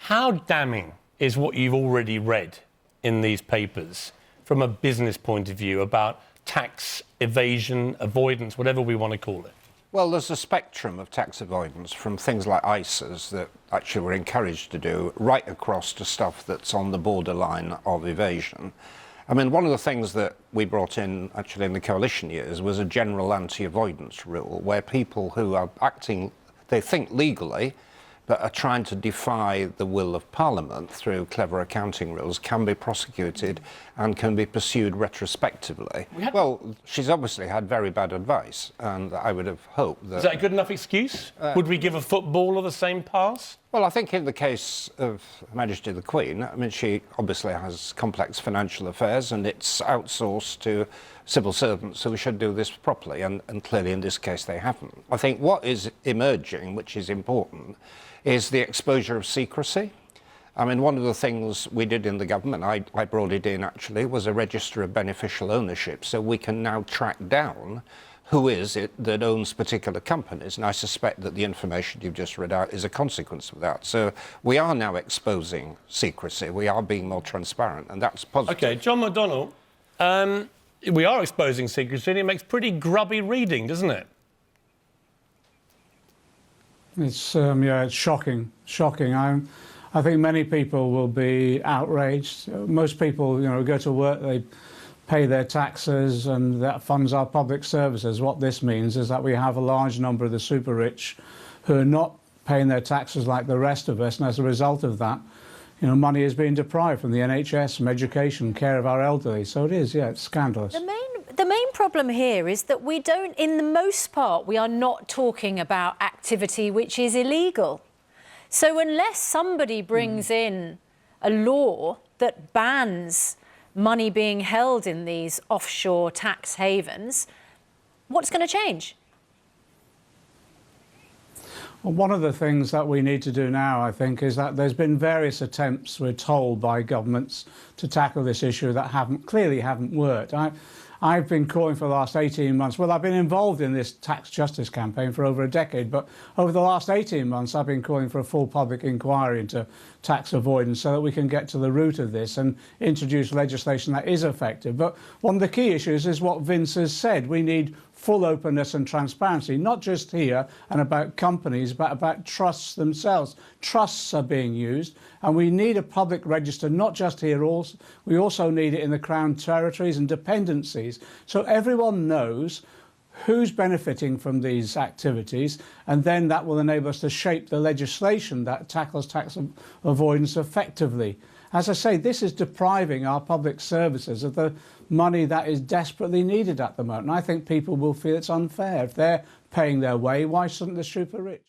How damning is what you've already read in these papers from a business point of view about tax evasion, avoidance, whatever we want to call it? Well, there's a spectrum of tax avoidance from things like ISAs that actually we're encouraged to do, right across to stuff that's on the borderline of evasion. I mean, one of the things that we brought in actually in the coalition years was a general anti-avoidance rule where people who are acting, they think legally, but are trying to defy the will of Parliament through clever accounting rules can be prosecuted and can be pursued retrospectively. Well, she's obviously had very bad advice, and I would have hoped that... Is that a good enough excuse? Would we give a footballer the same pass? Well, I think in the case of Her Majesty the Queen, I mean, she obviously has complex financial affairs and it's outsourced to civil servants who should do this properly, and clearly in this case they haven't. I think what is emerging, which is important, is the exposure of secrecy. I mean, one of the things we did in the government, I brought it in actually, was a register of beneficial ownership, so we can now track down who is it that owns particular companies, and I suspect that the information you've just read out is a consequence of that. So we are now exposing secrecy, we are being more transparent, and that's positive. OK, John McDonnell, we are exposing secrecy, and it makes pretty grubby reading, doesn't it? It's yeah, it's shocking. I think many people will be outraged. Most people, go to work, they pay their taxes, and that funds our public services. What this means is that we have a large number of the super rich who are not paying their taxes like the rest of us, and as a result of that, money is being deprived from the NHS, from education, care of our elderly. So it is, yeah, it's scandalous. The main problem here is that we don't, in the most part, we are not talking about activity which is illegal. So unless somebody brings in a law that bans money being held in these offshore tax havens, what's going to change? Well, one of the things that we need to do now, I think, is that there's been various attempts, we're told, by governments to tackle this issue that clearly haven't worked. I've been calling for the last 18 months. Well, I've been involved in this tax justice campaign for over a decade, but over the last 18 months, I've been calling for a full public inquiry into tax avoidance so that we can get to the root of this and introduce legislation that is effective. But one of the key issues is what Vince has said. We need full openness and transparency, not just here and about companies, but about trusts themselves. Trusts are being used, and we need a public register, not just here, we also need it in the Crown territories and dependencies, so everyone knows who's benefiting from these activities, and then that will enable us to shape the legislation that tackles tax avoidance effectively. As I say, this is depriving our public services of the money that is desperately needed at the moment. And I think people will feel it's unfair. If they're paying their way, why shouldn't the super rich?